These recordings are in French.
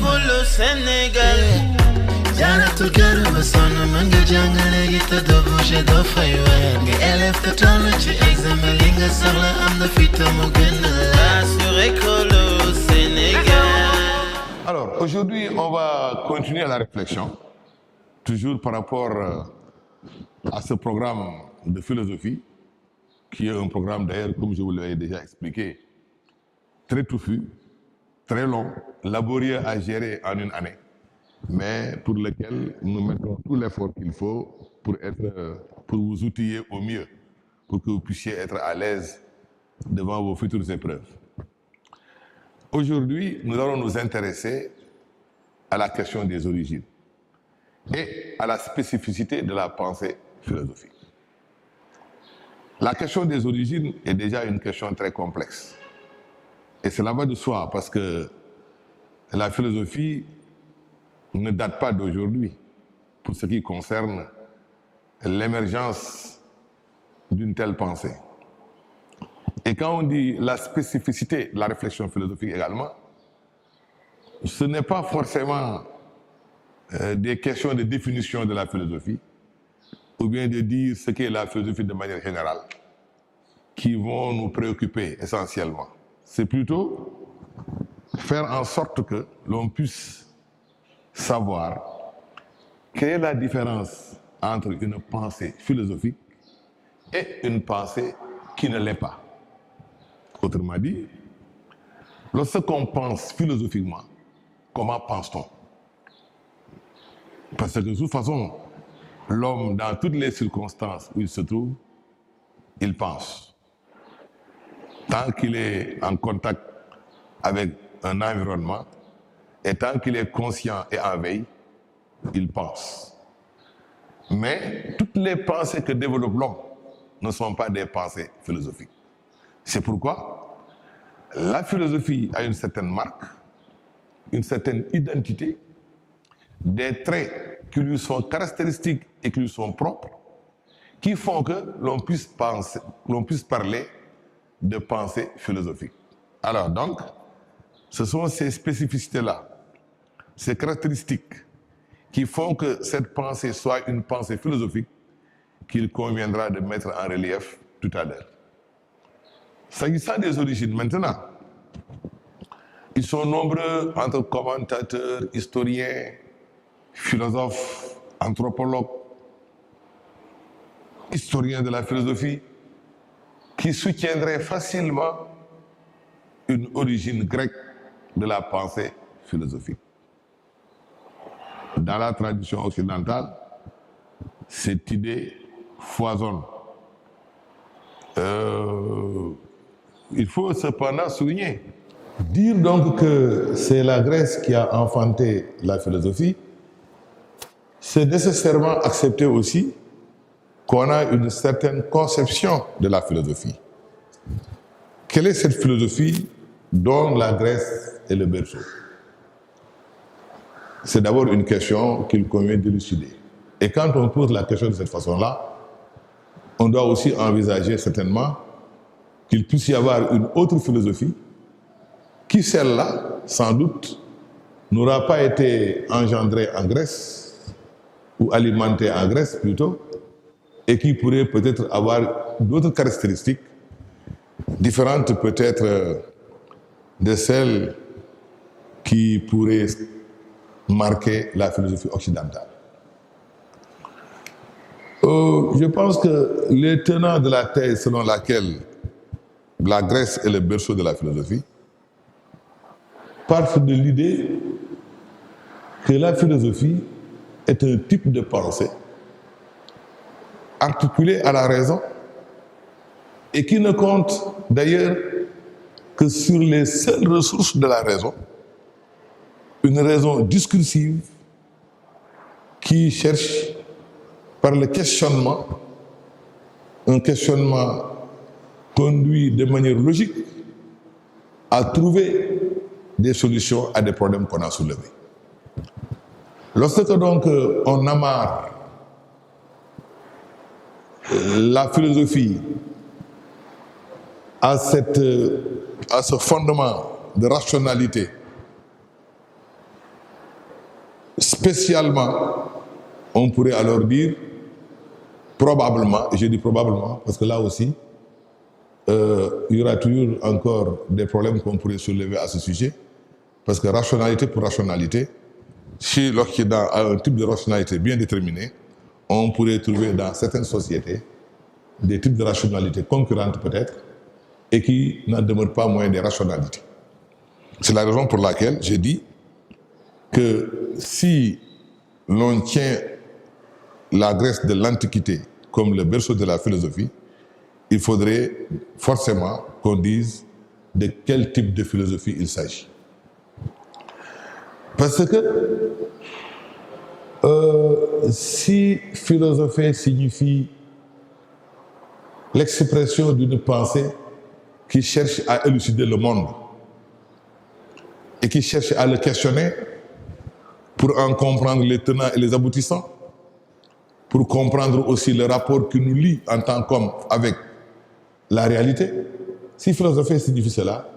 Polo Sénégal. Jana to garu basona manga jangale gita do bouger do faywer. Nge elef to tolo ci examen linga sala am na fita mo gëna. Assuré Polo Sénégal. Alors, aujourd'hui, on va continuer la réflexion, toujours par rapport à ce programme de philosophie, qui est un programme d'ailleurs, comme je vous l'avais déjà expliqué, très touffu, très long, laborieux à gérer en une année, mais pour lequel nous mettons tout l'effort qu'il faut pour vous outiller au mieux, pour que vous puissiez être à l'aise devant vos futures épreuves. Aujourd'hui, nous allons nous intéresser à la question des origines et à la spécificité de la pensée philosophique. La question des origines est déjà une question très complexe. Et cela va de soi parce que la philosophie ne date pas d'aujourd'hui pour ce qui concerne l'émergence d'une telle pensée. Et quand on dit la spécificité de la réflexion philosophique également, ce n'est pas forcément des questions de définition de la philosophie, ou bien de dire ce qu'est la philosophie de manière générale, qui vont nous préoccuper essentiellement. C'est plutôt faire en sorte que l'on puisse savoir quelle est la différence entre une pensée philosophique et une pensée qui ne l'est pas. Autrement dit, lorsqu'on pense philosophiquement, comment pense-t-on? Parce que de toute façon, l'homme, dans toutes les circonstances où il se trouve, il pense. Tant qu'il est en contact avec un environnement et tant qu'il est conscient et en veille, il pense. Mais toutes les pensées que développe l'homme ne sont pas des pensées philosophiques. C'est pourquoi la philosophie a une certaine marque, une certaine identité, des traits qui lui sont caractéristiques et qui lui sont propres, qui font que l'on puisse parler de pensée philosophique. Alors donc, ce sont ces spécificités-là, ces caractéristiques qui font que cette pensée soit une pensée philosophique qu'il conviendra de mettre en relief tout à l'heure. S'agissant des origines maintenant, ils sont nombreux entre commentateurs, historiens, philosophes, anthropologues, historiens de la philosophie, qui soutiendraient facilement une origine grecque de la pensée philosophique. Dans la tradition occidentale, cette idée foisonne. Il faut cependant souligner. Dire donc que c'est la Grèce qui a enfanté la philosophie, c'est nécessairement accepter aussi qu'on a une certaine conception de la philosophie. Quelle est cette philosophie dont la Grèce est le berceau? C'est d'abord une question qu'il convient d'élucider. Et quand on pose la question de cette façon-là, on doit aussi envisager certainement qu'il puisse y avoir une autre philosophie qui, celle-là, sans doute, n'aura pas été engendrée en Grèce, ou alimentée en Grèce plutôt, et qui pourrait peut-être avoir d'autres caractéristiques, différentes peut-être de celles qui pourraient marquer la philosophie occidentale. Je pense que les tenants de la thèse selon laquelle la Grèce est le berceau de la philosophie partent de l'idée que la philosophie est un type de pensée articulé à la raison et qui ne compte d'ailleurs que sur les seules ressources de la raison, une raison discursive qui cherche par le questionnement, un questionnement conduit de manière logique à trouver des solutions à des problèmes qu'on a soulevés. Lorsque donc on amarre la philosophie à ce fondement de rationalité spécialement, on pourrait alors dire, probablement, et je dis probablement, parce que là aussi, il y aura toujours encore des problèmes qu'on pourrait soulever à ce sujet, parce que rationalité pour rationalité, si l'Occident a un type de rationalité bien déterminé, on pourrait trouver dans certaines sociétés des types de rationalité concurrentes peut-être, et qui n'en demeurent pas moins des rationalités. C'est la raison pour laquelle j'ai dit que si l'on tient la Grèce de l'Antiquité comme le berceau de la philosophie, il faudrait forcément qu'on dise de quel type de philosophie il s'agit. Parce que si philosopher signifie l'expression d'une pensée qui cherche à élucider le monde et qui cherche à le questionner pour en comprendre les tenants et les aboutissants, pour comprendre aussi le rapport qui nous lie en tant qu'homme avec la réalité. Si philosopher signifie cela,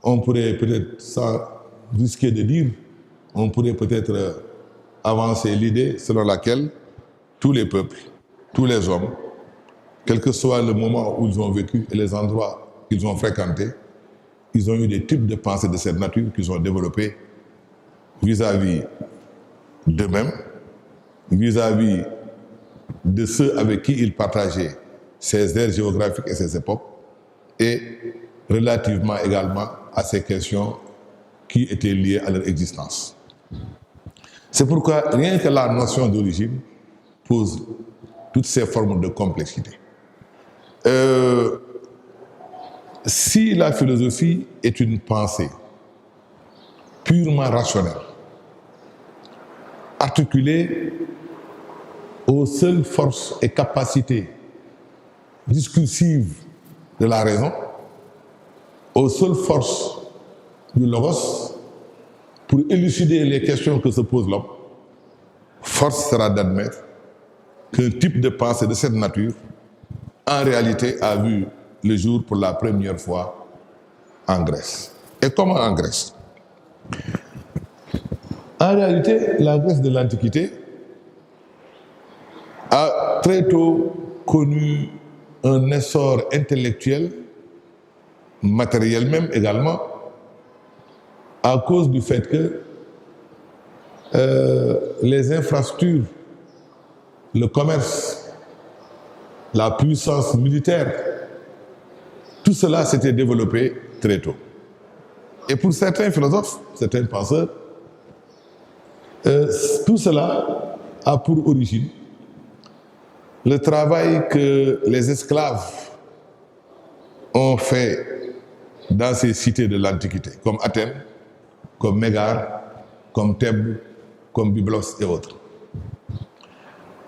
on pourrait peut-être, sans risquer de dire, on pourrait peut-être avancer l'idée selon laquelle tous les peuples, tous les hommes, quel que soit le moment où ils ont vécu et les endroits qu'ils ont fréquentés, ils ont eu des types de pensées de cette nature qu'ils ont développés vis-à-vis d'eux-mêmes, vis-à-vis de ceux avec qui ils partageaient ces aires géographiques et ces époques, et relativement également à ces questions qui étaient liées à leur existence. C'est pourquoi rien que la notion d'origine pose toutes ces formes de complexité. Si la philosophie est une pensée purement rationnelle, articulée aux seules forces et capacités discursives de la raison, aux seules forces du logos, pour élucider les questions que se pose l'homme, force sera d'admettre qu'un type de pensée de cette nature, en réalité, a vu le jour pour la première fois en Grèce. Et comment en Grèce? En réalité, la Grèce de l'Antiquité a très tôt connu un essor intellectuel, matériel même également, à cause du fait que les infrastructures, le commerce, la puissance militaire, tout cela s'était développé très tôt. Et pour certains philosophes, certains penseurs, tout cela a pour origine le travail que les esclaves ont fait dans ces cités de l'Antiquité, comme Athènes, comme Mégare, comme Thèbes, comme Byblos et autres.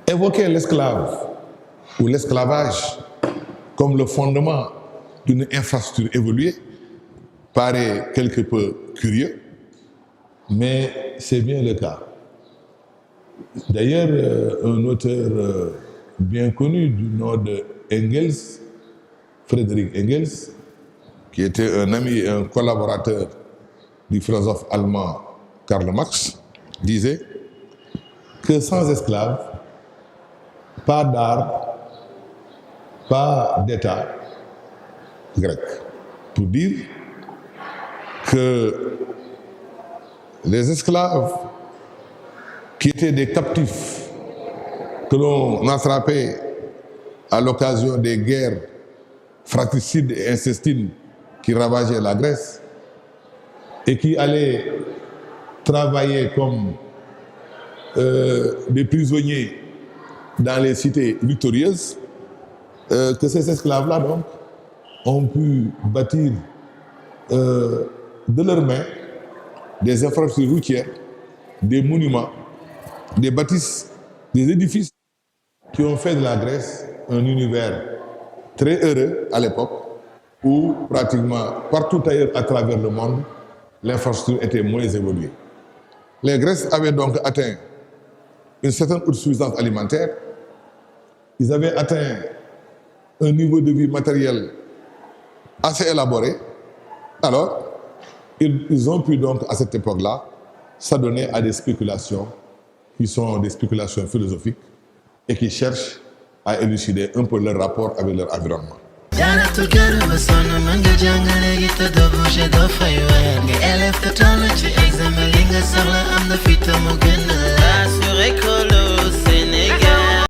Évoquer l'esclave ou l'esclavage comme le fondement d'une infrastructure évoluée paraît quelque peu curieux, mais c'est bien le cas. D'ailleurs, un auteur bien connu du nom de Engels, Friedrich Engels, qui était un ami et un collaborateur du philosophe allemand Karl Marx, disait que sans esclaves, pas d'art, pas d'État grec. Pour dire que les esclaves qui étaient des captifs que l'on attrapait à l'occasion des guerres fratricides et incestines qui ravageaient la Grèce et qui allaient travailler comme des prisonniers dans les cités victorieuses, que ces esclaves-là donc ont pu bâtir de leurs mains des infrastructures routières, des monuments, des bâtisses, des édifices qui ont fait de la Grèce un univers très heureux à l'époque où pratiquement partout ailleurs à travers le monde, l'infrastructure était moins évoluée. Les Grecs avaient donc atteint une certaine autosuffisance alimentaire, ils avaient atteint un niveau de vie matériel assez élaboré, alors ils ont pu donc à cette époque-là s'adonner à des spéculations qui sont des spéculations philosophiques et qui cherchent à élucider un peu leur rapport avec leur environnement. Jaratu garba sonu manga jangale gita do bouger do fay wer nga élève te tollu ci examen